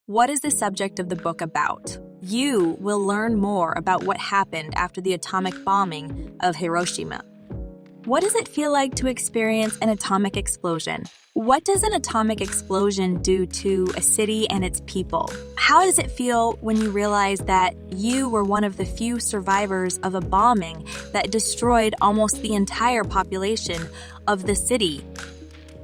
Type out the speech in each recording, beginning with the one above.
What is the subject of the book about? You will learn more about what happened after the atomic bombing of Hiroshima. What does it feel like to experience an atomic explosion? What does an atomic explosion do to a city and its people? How does it feel when you realize that you were one of the few survivors of a bombing that destroyed almost the entire population of the city?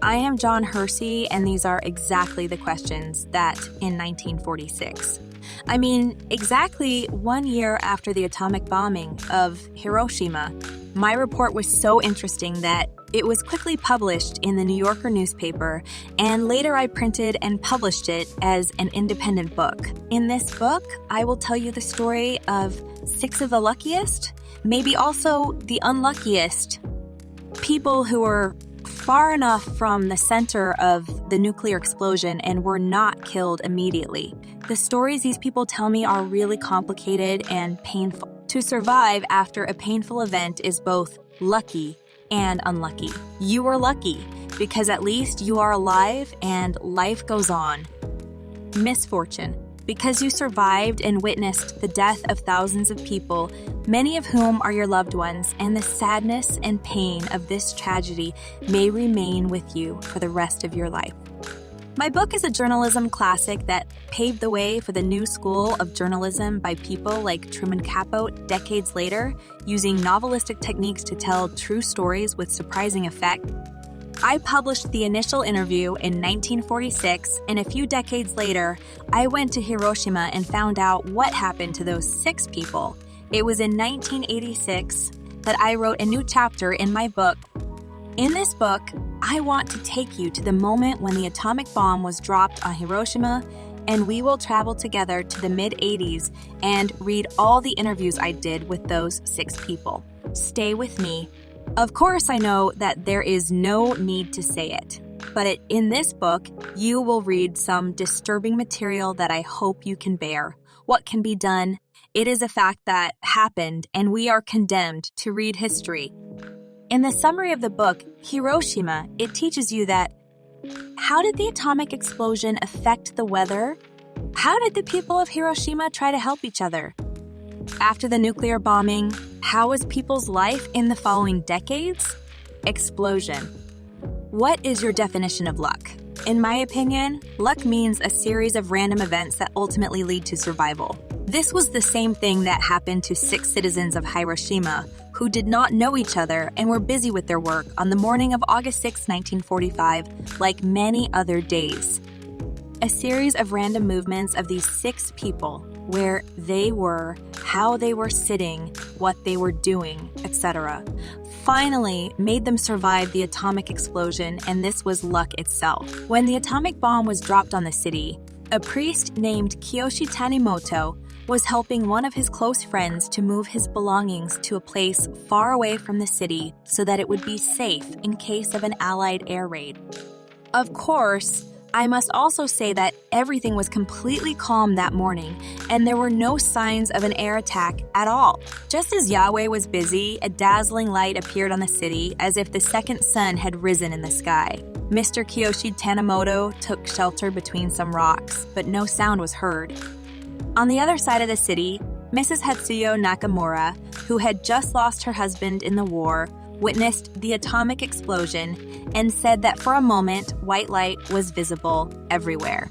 I am John Hersey, and these are exactly the questions that in 1946. I mean, exactly 1 year after the atomic bombing of Hiroshima, my report was so interesting that it was quickly published in the New Yorker newspaper, and later I printed and published it as an independent book. In this book, I will tell you the story of 6 of the luckiest, maybe also the unluckiest, people who were far enough from the center of the nuclear explosion and were not killed immediately. The stories these people tell me are really complicated and painful. To survive after a painful event is both lucky and unlucky. You are lucky because at least you are alive and life goes on. Misfortune, because you survived and witnessed the death of thousands of people, many of whom are your loved ones, and the sadness and pain of this tragedy may remain with you for the rest of your life. My book is a journalism classic that paved the way for the new school of journalism by people like Truman Capote decades later, using novelistic techniques to tell true stories with surprising effect. I published the initial interview in 1946, and a few decades later, I went to Hiroshima and found out what happened to those 6 people. It was in 1986 that I wrote a new chapter in my book. In this book, I want to take you to the moment when the atomic bomb was dropped on Hiroshima, and we will travel together to the mid-'80s and read all the interviews I did with those 6 people. Stay with me. Of course, I know that there is no need to say it, but in this book, you will read some disturbing material that I hope you can bear. What can be done? It is a fact that happened, and we are condemned to read history. In the summary of the book, Hiroshima, it teaches you that how did the atomic explosion affect the weather? How did the people of Hiroshima try to help each other? After the nuclear bombing, how was people's life in the following decades? Explosion. What is your definition of luck? In my opinion, luck means a series of random events that ultimately lead to survival. This was the same thing that happened to 6 citizens of Hiroshima who did not know each other and were busy with their work on the morning of August 6, 1945, like many other days. A series of random movements of these 6 people, where they were, how they were sitting, what they were doing, etc., finally made them survive the atomic explosion, and this was luck itself. When the atomic bomb was dropped on the city, a priest named Kiyoshi Tanimoto was helping one of his close friends to move his belongings to a place far away from the city so that it would be safe in case of an Allied air raid. Of course, I must also say that everything was completely calm that morning, and there were no signs of an air attack at all. Just as Yahweh was busy, a dazzling light appeared on the city as if the second sun had risen in the sky. Mr. Kiyoshi Tanimoto took shelter between some rocks, but no sound was heard. On the other side of the city, Mrs. Hetsuyo Nakamura, who had just lost her husband in the war, witnessed the atomic explosion and said that for a moment, white light was visible everywhere.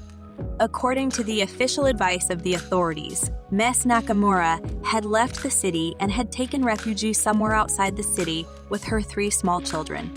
According to the official advice of the authorities, Ms. Nakamura had left the city and had taken refuge somewhere outside the city with her 3 small children.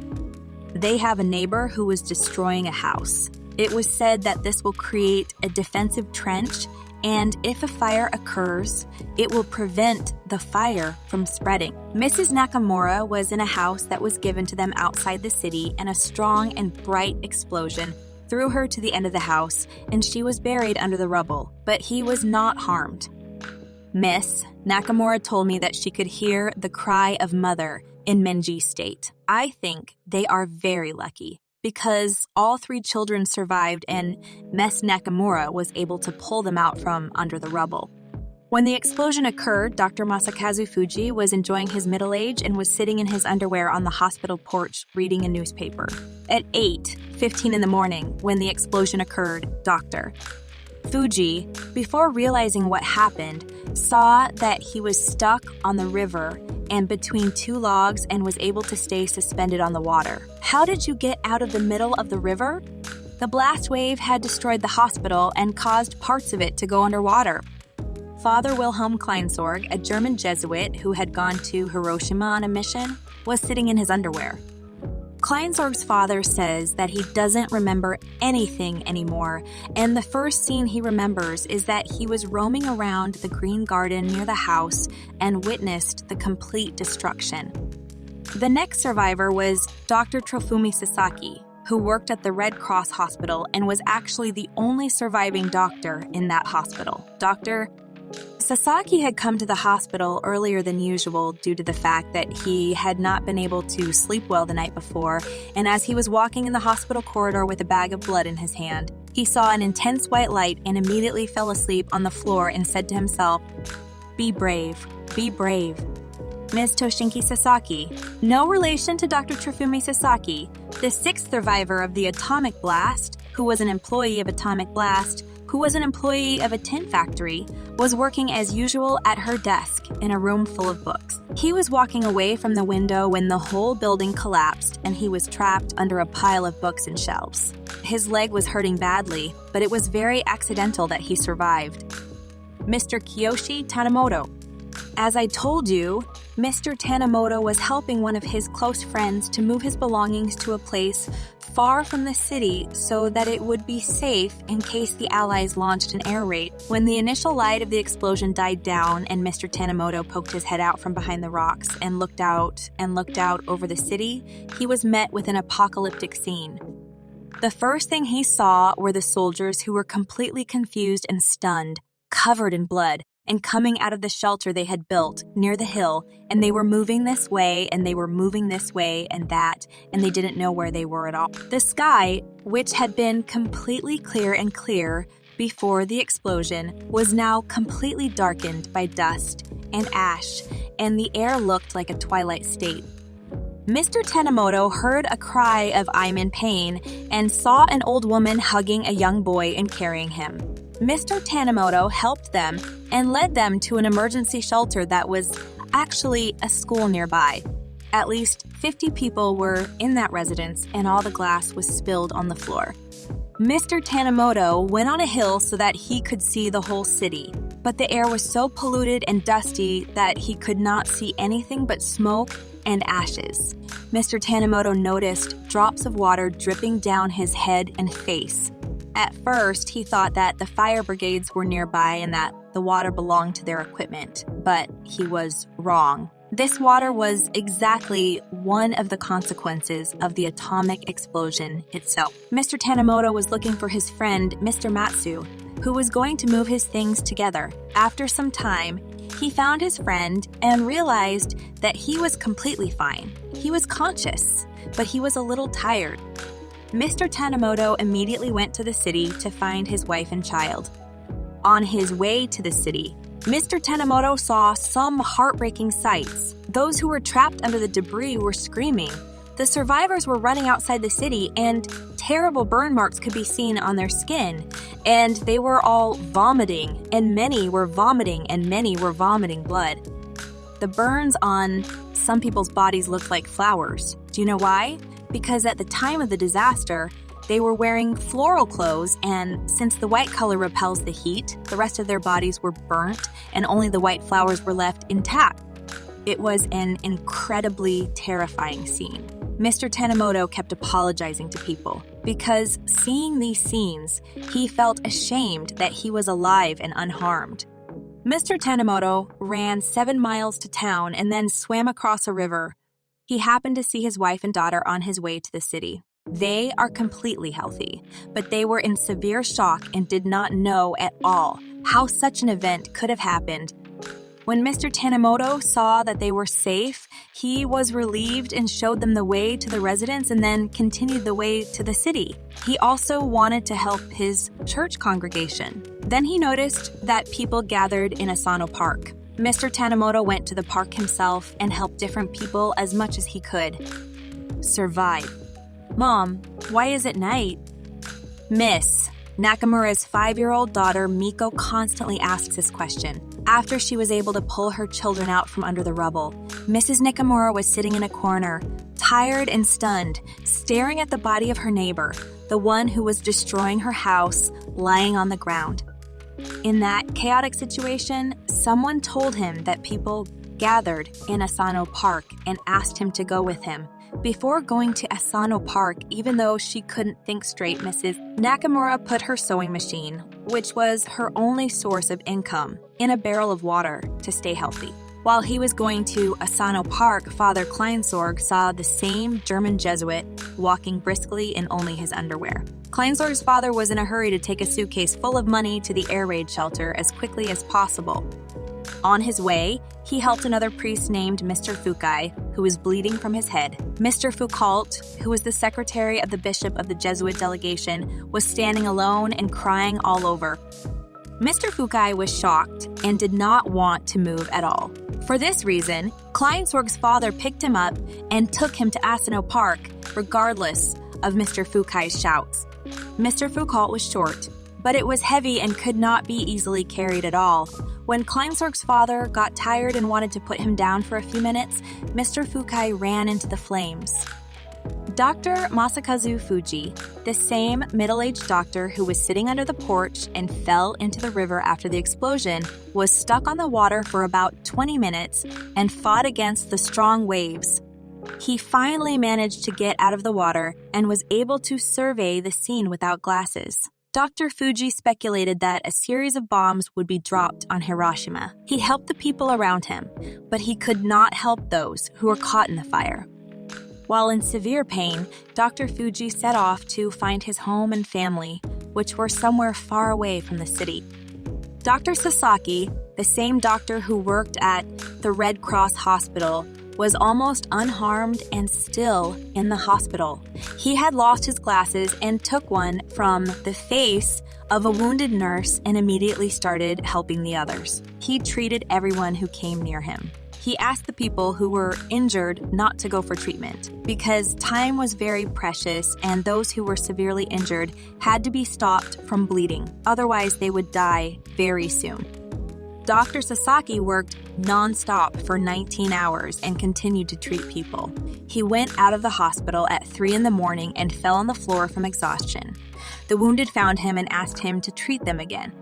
They have a neighbor who was destroying a house. It was said that this will create a defensive trench, and if a fire occurs, it will prevent the fire from spreading. Mrs. Nakamura was in a house that was given to them outside the city, and a strong and bright explosion threw her to the end of the house, and she was buried under the rubble, but he was not harmed. Miss Nakamura told me that she could hear the cry of mother in Menji state. I think they are very lucky, because all 3 children survived and Ms. Nakamura was able to pull them out from under the rubble. When the explosion occurred, Dr. Masakazu Fuji was enjoying his middle age and was sitting in his underwear on the hospital porch reading a newspaper. At 8:15 in the morning, when the explosion occurred, Doctor. Fuji, before realizing what happened, saw that he was stuck on the river and between two logs and was able to stay suspended on the water. How did you get out of the middle of the river? The blast wave had destroyed the hospital and caused parts of it to go underwater. Father Wilhelm Kleinsorg, a German Jesuit who had gone to Hiroshima on a mission, was sitting in his underwear. Kleinsorg's father says that he doesn't remember anything anymore, and the first scene he remembers is that he was roaming around the green garden near the house and witnessed the complete destruction. The next survivor was Dr. Trofumi Sasaki, who worked at the Red Cross Hospital and was actually the only surviving doctor in that hospital. Dr. Sasaki had come to the hospital earlier than usual due to the fact that he had not been able to sleep well the night before, and as he was walking in the hospital corridor with a bag of blood in his hand, he saw an intense white light and immediately fell asleep on the floor and said to himself, "Be brave, be brave." Ms. Toshinki Sasaki, no relation to Dr. Trofumi Sasaki, the sixth survivor of the atomic blast, who was an employee of Atomic Blast, who was an employee of a tin factory, was working as usual at her desk in a room full of books. He was walking away from the window when the whole building collapsed and he was trapped under a pile of books and shelves. His leg was hurting badly, but it was very accidental that he survived. Mr. Kiyoshi Tanimoto. As I told you, Mr. Tanimoto was helping one of his close friends to move his belongings to a place far from the city so that it would be safe in case the Allies launched an air raid. When the initial light of the explosion died down and Mr. Tanimoto poked his head out from behind the rocks and looked out over the city, he was met with an apocalyptic scene. The first thing he saw were the soldiers who were completely confused and stunned, covered in blood, and coming out of the shelter they had built near the hill, and they were moving this way, and they were moving this way and that, and they didn't know where they were at all. The sky, which had been completely clear before the explosion, was now completely darkened by dust and ash, and the air looked like a twilight state. Mr. Tanimoto heard a cry of "I'm in pain" and saw an old woman hugging a young boy and carrying him. Mr. Tanimoto helped them and led them to an emergency shelter that was actually a school nearby. At least 50 people were in that residence and all the glass was spilled on the floor. Mr. Tanimoto went on a hill so that he could see the whole city, but the air was so polluted and dusty that he could not see anything but smoke and ashes. Mr. Tanimoto noticed drops of water dripping down his head and face. At first, he thought that the fire brigades were nearby and that the water belonged to their equipment, but he was wrong. This water was exactly one of the consequences of the atomic explosion itself. Mr. Tanimoto was looking for his friend, Mr. Matsu, who was going to move his things together. After some time, he found his friend and realized that he was completely fine. He was conscious, but he was a little tired. Mr. Tanimoto immediately went to the city to find his wife and child. On his way to the city, Mr. Tanimoto saw some heartbreaking sights. Those who were trapped under the debris were screaming. The survivors were running outside the city, and terrible burn marks could be seen on their skin. And they were all vomiting, and many were vomiting blood. The burns on some people's bodies looked like flowers. Do you know why? Because at the time of the disaster, they were wearing floral clothes, and since the white color repels the heat, the rest of their bodies were burnt and only the white flowers were left intact. It was an incredibly terrifying scene. Mr. Tanimoto kept apologizing to people because seeing these scenes, he felt ashamed that he was alive and unharmed. Mr. Tanimoto ran 7 miles to town and then swam across a river. He happened to see his wife and daughter on his way to the city. They are completely healthy, but they were in severe shock and did not know at all how such an event could have happened. When Mr. Tanimoto saw that they were safe, he was relieved and showed them the way to the residence and then continued the way to the city. He also wanted to help his church congregation. Then he noticed that people gathered in Asano Park. Mr. Tanimoto went to the park himself and helped different people as much as he could. Survive. Mom, why is it night? Miss, Nakamura's 5-year-old daughter Miko constantly asks this question. After she was able to pull her children out from under the rubble, Mrs. Nakamura was sitting in a corner, tired and stunned, staring at the body of her neighbor, the one who was destroying her house, lying on the ground. In that chaotic situation, someone told him that people gathered in Asano Park and asked him to go with him. Before going to Asano Park, even though she couldn't think straight, Mrs. Nakamura put her sewing machine, which was her only source of income, in a barrel of water to stay healthy. While he was going to Asano Park, Father Kleinsorg saw the same German Jesuit walking briskly in only his underwear. Kleinsorg's father was in a hurry to take a suitcase full of money to the air raid shelter as quickly as possible. On his way, he helped another priest named Mr. Fukai, who was bleeding from his head. Mr. Foucault, who was the secretary of the bishop of the Jesuit delegation, was standing alone and crying all over. Mr. Fukai was shocked and did not want to move at all. For this reason, Kleinsorg's father picked him up and took him to Asano Park, regardless of Mr. Fukai's shouts. Mr. Foucault was short, but it was heavy and could not be easily carried at all. When Kleinsorg's father got tired and wanted to put him down for a few minutes, Mr. Fukai ran into the flames. Dr. Masakazu Fuji, the same middle-aged doctor who was sitting under the porch and fell into the river after the explosion, was stuck on the water for about 20 minutes and fought against the strong waves. He finally managed to get out of the water and was able to survey the scene without glasses. Dr. Fuji speculated that a series of bombs would be dropped on Hiroshima. He helped the people around him, but he could not help those who were caught in the fire. While in severe pain, Dr. Fuji set off to find his home and family, which were somewhere far away from the city. Dr. Sasaki, the same doctor who worked at the Red Cross Hospital, was almost unharmed and still in the hospital. He had lost his glasses and took one from the face of a wounded nurse and immediately started helping the others. He treated everyone who came near him. He asked the people who were injured not to go for treatment because time was very precious and those who were severely injured had to be stopped from bleeding. Otherwise, they would die very soon. Dr. Sasaki worked non-stop for 19 hours and continued to treat people. He went out of the hospital at 3 a.m. and fell on the floor from exhaustion. The wounded found him and asked him to treat them again.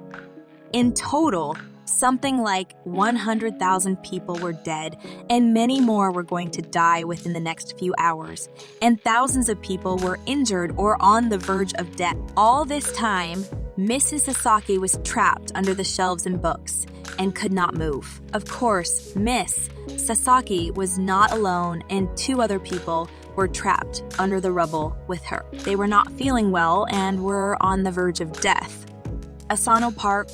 In total, something like 100,000 people were dead, and many more were going to die within the next few hours, and thousands of people were injured or on the verge of death. All this time, Mrs. Sasaki was trapped under the shelves and books and could not move. Of course, Miss Sasaki was not alone, and 2 other people were trapped under the rubble with her. They were not feeling well and were on the verge of death. Asano Park.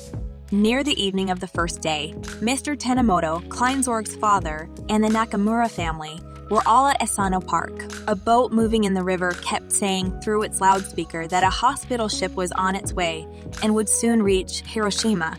Near the evening of the first day, Mr. Tanimoto, Kleinsorg's father, and the Nakamura family were all at Asano Park. A boat moving in the river kept saying through its loudspeaker that a hospital ship was on its way and would soon reach Hiroshima.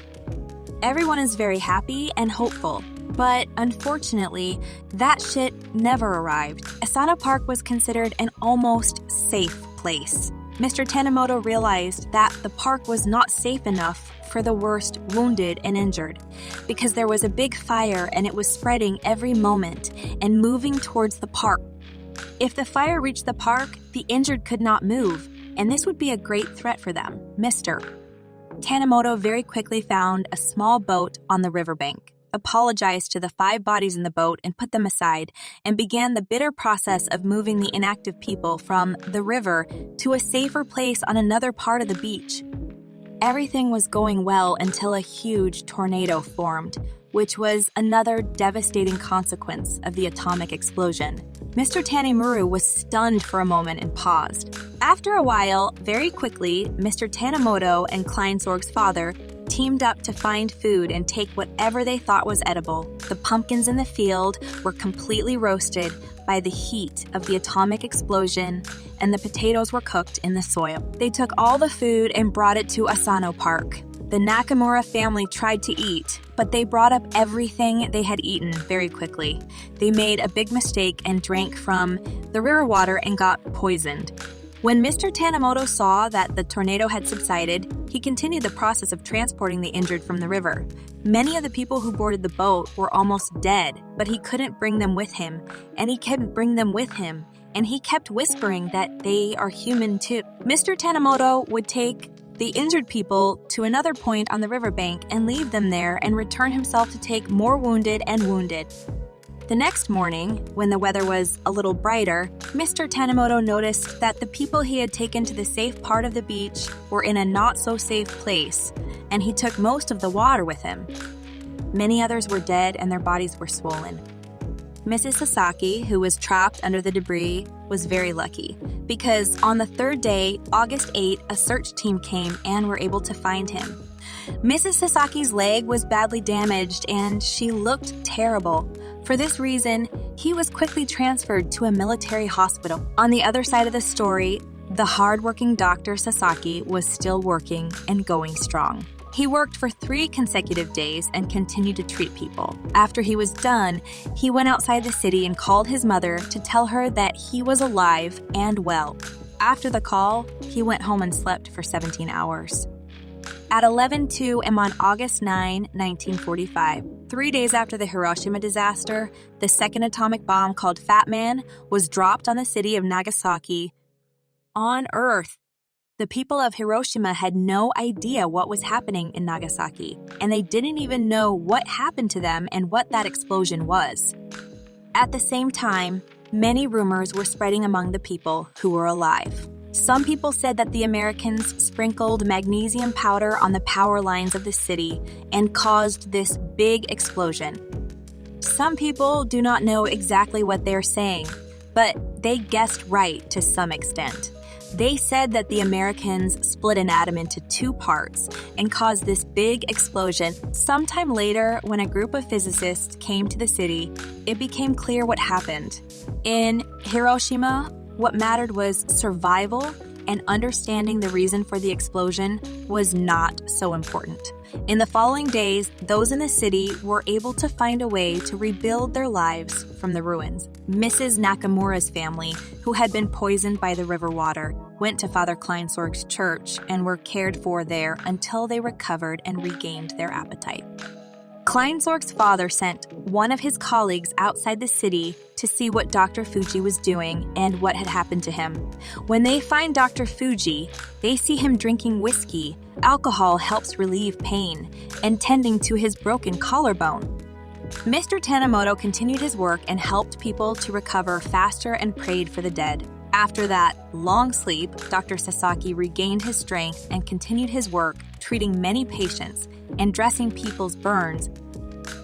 Everyone is very happy and hopeful, but unfortunately, that ship never arrived. Asano Park was considered an almost safe place. Mr. Tanimoto realized that the park was not safe enough for the worst wounded and injured because there was a big fire and it was spreading every moment and moving towards the park. If the fire reached the park, the injured could not move, and this would be a great threat for them. Mr. Tanimoto very quickly found a small boat on the riverbank, apologized to the 5 bodies in the boat and put them aside, and began the bitter process of moving the inactive people from the river to a safer place on another part of the beach. Everything was going well until a huge tornado formed, which was another devastating consequence of the atomic explosion. Mr. Tanimura was stunned for a moment and paused. After a while, very quickly, Mr. Tanimoto and Kleinsorg's father teamed up to find food and take whatever they thought was edible. The pumpkins in the field were completely roasted by the heat of the atomic explosion, and the potatoes were cooked in the soil. They took all the food and brought it to Asano Park. The Nakamura family tried to eat, but they brought up everything they had eaten very quickly. They made a big mistake and drank from the river water and got poisoned. When Mr. Tanimoto saw that the tornado had subsided, he continued the process of transporting the injured from the river. Many of the people who boarded the boat were almost dead, but he couldn't bring them with him, and he couldn't bring them with him, and he kept whispering that they are human too. Mr. Tanimoto would take the injured people to another point on the riverbank and leave them there and return himself to take more wounded and wounded. The next morning, when the weather was a little brighter, Mr. Tanimoto noticed that the people he had taken to the safe part of the beach were in a not-so-safe place, and he took most of the water with him. Many others were dead and their bodies were swollen. Mrs. Sasaki, who was trapped under the debris, was very lucky, because on the third day, August 8, a search team came and were able to find him. Mrs. Sasaki's leg was badly damaged and she looked terrible. For this reason, he was quickly transferred to a military hospital. On the other side of the story, the hardworking Dr. Sasaki was still working and going strong. He worked for 3 consecutive days and continued to treat people. After he was done, he went outside the city and called his mother to tell her that he was alive and well. After the call, he went home and slept for 17 hours. At 11:02 am on August 9, 1945, 3 days after the Hiroshima disaster, the second atomic bomb called Fat Man was dropped on the city of Nagasaki on Earth. The people of Hiroshima had no idea what was happening in Nagasaki, and they didn't even know what happened to them and what that explosion was. At the same time, many rumors were spreading among the people who were alive. Some people said that the Americans sprinkled magnesium powder on the power lines of the city and caused this big explosion. Some people do not know exactly what they're saying, but they guessed right to some extent. They said that the Americans split an atom into 2 parts and caused this big explosion. Sometime later, when a group of physicists came to the city, it became clear what happened. In Hiroshima, what mattered was survival, and understanding the reason for the explosion was not so important. In the following days, those in the city were able to find a way to rebuild their lives from the ruins. Mrs. Nakamura's family, who had been poisoned by the river water, went to Father Kleinsorg's church and were cared for there until they recovered and regained their appetite. Kleinsorg's father sent one of his colleagues outside the city to see what Dr. Fuji was doing and what had happened to him. When they find Dr. Fuji, they see him drinking whiskey. Alcohol helps relieve pain and tending to his broken collarbone. Mr. Tanimoto continued his work and helped people to recover faster and prayed for the dead. After that long sleep, Dr. Sasaki regained his strength and continued his work, treating many patients and dressing people's burns.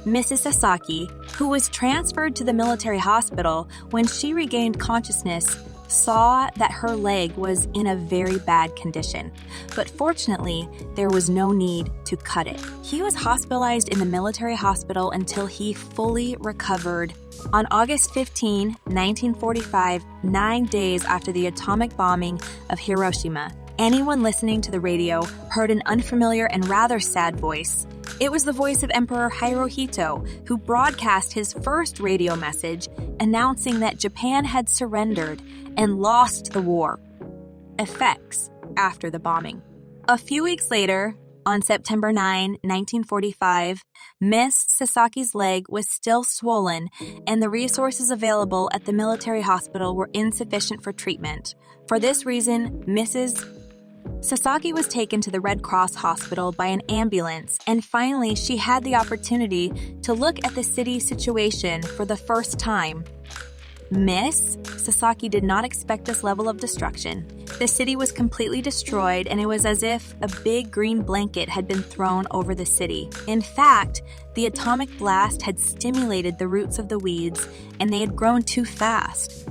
Mrs. Sasaki, who was transferred to the military hospital, when she regained consciousness, saw that her leg was in a very bad condition, but fortunately, there was no need to cut it. He was hospitalized in the military hospital until he fully recovered. On August 15, 1945, 9 days after the atomic bombing of Hiroshima, anyone listening to the radio heard an unfamiliar and rather sad voice. It was the voice of Emperor Hirohito, who broadcast his first radio message announcing that Japan had surrendered and lost the war. Effects after the bombing. A few weeks later, on September 9, 1945, Miss Sasaki's leg was still swollen and the resources available at the military hospital were insufficient for treatment. For this reason, Mrs. Sasaki was taken to the Red Cross hospital by an ambulance, and finally she had the opportunity to look at the city's situation for the first time. Miss Sasaki did not expect this level of destruction. The city was completely destroyed, and it was as if a big green blanket had been thrown over the city. In fact, the atomic blast had stimulated the roots of the weeds, and they had grown too fast.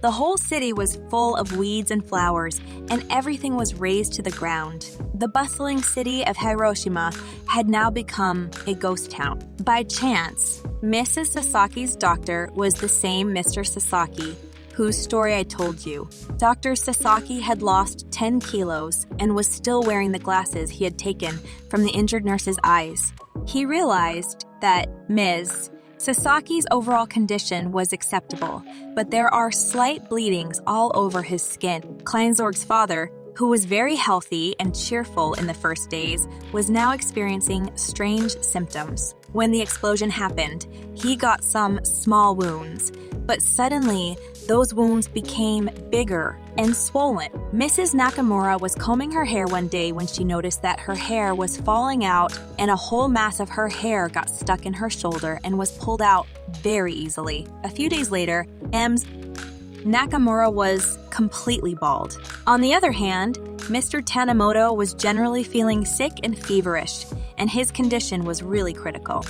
The whole city was full of weeds and flowers, and everything was razed to the ground. The bustling city of Hiroshima had now become a ghost town. By chance, Mrs. Sasaki's doctor was the same Mr. Sasaki, whose story I told you. Dr. Sasaki had lost 10 kilos and was still wearing the glasses he had taken from the injured nurse's eyes. He realized that Ms. Sasaki's overall condition was acceptable, but there are slight bleedings all over his skin. Kleinsorg's father, who was very healthy and cheerful in the first days, was now experiencing strange symptoms. When the explosion happened, he got some small wounds, but suddenly those wounds became bigger and swollen. Mrs. Nakamura was combing her hair one day when she noticed that her hair was falling out and a whole mass of her hair got stuck in her shoulder and was pulled out very easily. A few days later, Nakamura was completely bald. On the other hand, Mr. Tanimoto was generally feeling sick and feverish, and his condition was really critical.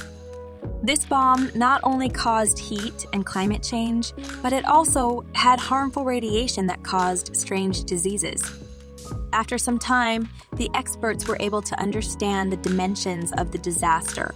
This bomb not only caused heat and climate change, but it also had harmful radiation that caused strange diseases. After some time, the experts were able to understand the dimensions of the disaster.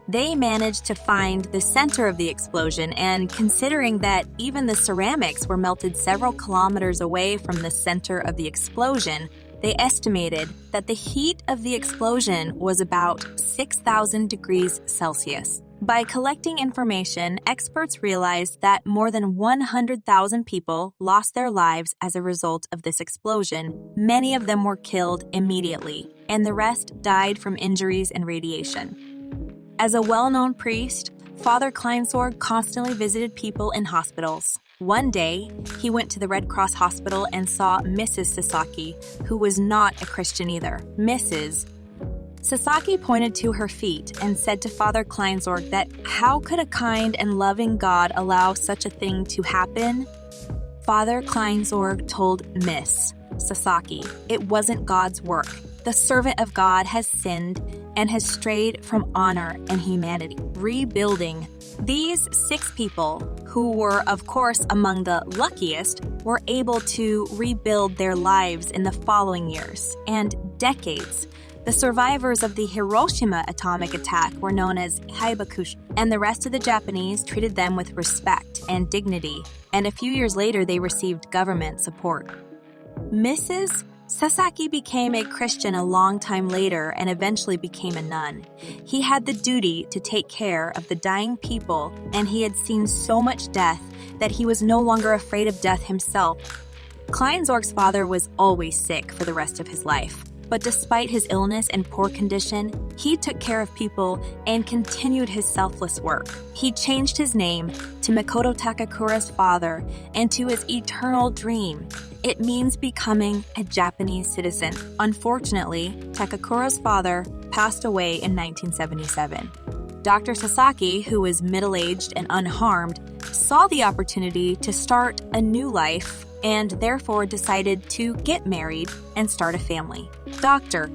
They managed to find the center of the explosion, and considering that even the ceramics were melted several kilometers away from the center of the explosion, they estimated that the heat of the explosion was about 6,000 degrees Celsius. By collecting information, experts realized that more than 100,000 people lost their lives as a result of this explosion. Many of them were killed immediately, and the rest died from injuries and radiation. As a well-known priest, Father Kleinsorg constantly visited people in hospitals. One day, he went to the Red Cross hospital and saw Mrs. Sasaki, who was not a Christian either. Mrs. Sasaki pointed to her feet and said to Father Kleinsorg that how could a kind and loving God allow such a thing to happen? Father Kleinsorg told Miss Sasaki it wasn't God's work. The servant of God has sinned and has strayed from honor and humanity. Rebuilding. These 6 people, who were of course among the luckiest, were able to rebuild their lives in the following years and decades. The survivors of the Hiroshima atomic attack were known as Haibakusha, and the rest of the Japanese treated them with respect and dignity, and a few years later they received government support. Mrs. Sasaki became a Christian a long time later and eventually became a nun. He had the duty to take care of the dying people, and he had seen so much death that he was no longer afraid of death himself. Kleinsorg's father was always sick for the rest of his life. But despite his illness and poor condition, he took care of people and continued his selfless work. He changed his name to Makoto Takakura's father and to his eternal dream. It means becoming a Japanese citizen. Unfortunately, Takakura's father passed away in 1977. Dr. Sasaki, who was middle-aged and unharmed, saw the opportunity to start a new life and therefore decided to get married and start a family. Dr.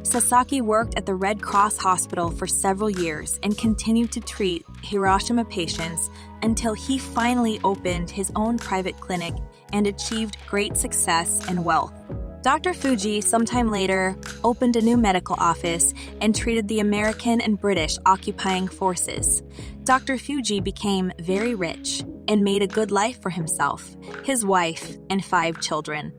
Sasaki worked at the Red Cross Hospital for several years and continued to treat Hiroshima patients until he finally opened his own private clinic and achieved great success and wealth. Dr. Fuji, sometime later, opened a new medical office and treated the American and British occupying forces. Dr. Fuji became very rich and made a good life for himself, his wife, and 5 children.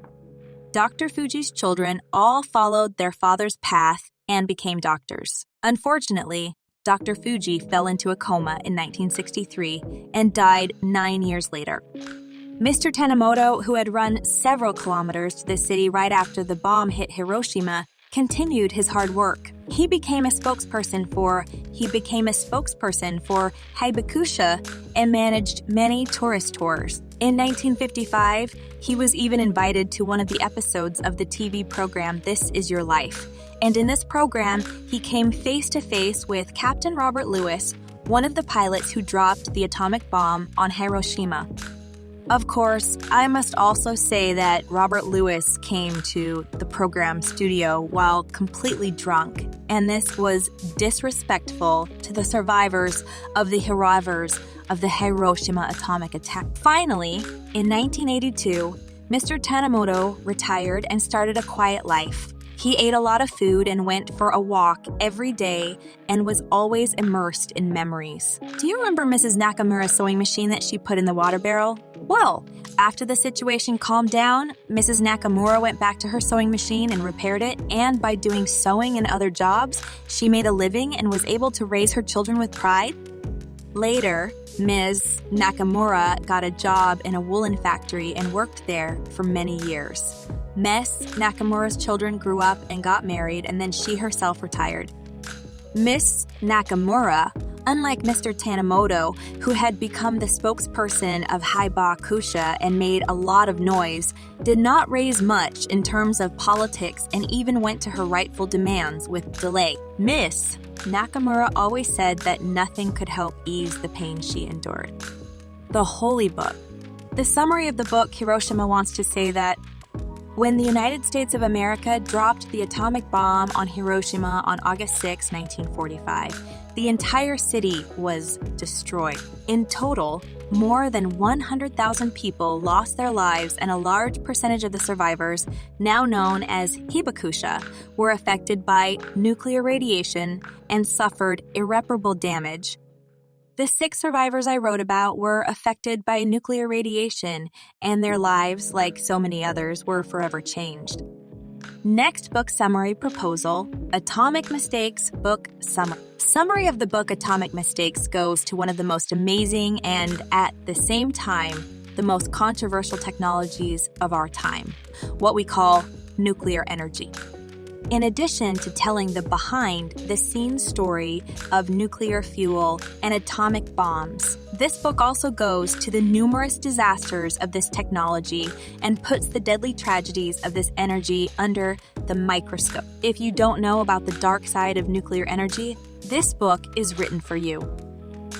Dr. Fuji's children all followed their father's path and became doctors. Unfortunately, Dr. Fuji fell into a coma in 1963 and died 9 years later. Mr. Tanimoto, who had run several kilometers to the city right after the bomb hit Hiroshima, continued his hard work. He became a spokesperson for Haibakusha and managed many tourist tours. In 1955, he was even invited to one of the episodes of the TV program This Is Your Life. And in this program, he came face to face with Captain Robert Lewis, one of the pilots who dropped the atomic bomb on Hiroshima. Of course, I must also say that Robert Lewis came to the program studio while completely drunk, and this was disrespectful to the survivors of the Hiroshima atomic attack. Finally, in 1982, Mr. Tanimoto retired and started a quiet life. He ate a lot of food and went for a walk every day and was always immersed in memories. Do you remember Mrs. Nakamura's sewing machine that she put in the water barrel? Well, after the situation calmed down, Mrs. Nakamura went back to her sewing machine and repaired it, and by doing sewing and other jobs, she made a living and was able to raise her children with pride. Later, Ms. Nakamura got a job in a woolen factory and worked there for many years. Ms. Nakamura's children grew up and got married, and then she herself retired. Miss Nakamura, unlike Mr. Tanimoto, who had become the spokesperson of Hibakusha and made a lot of noise, did not raise much in terms of politics and even went to her rightful demands with delay. Miss Nakamura always said that nothing could help ease the pain she endured. The Holy Book. The summary of the book, Hiroshima wants to say that when the United States of America dropped the atomic bomb on Hiroshima on August 6, 1945, the entire city was destroyed. In total, more than 100,000 people lost their lives, and a large percentage of the survivors, now known as Hibakusha, were affected by nuclear radiation and suffered irreparable damage. The 6 survivors I wrote about were affected by nuclear radiation, and their lives, like so many others, were forever changed. Next book summary proposal, Atomic Mistakes Book Summary. Summary of the book Atomic Mistakes goes to one of the most amazing and, at the same time, the most controversial technologies of our time, what we call nuclear energy. In addition to telling the behind-the-scenes story of nuclear fuel and atomic bombs, this book also goes to the numerous disasters of this technology and puts the deadly tragedies of this energy under the microscope. If you don't know about the dark side of nuclear energy, this book is written for you.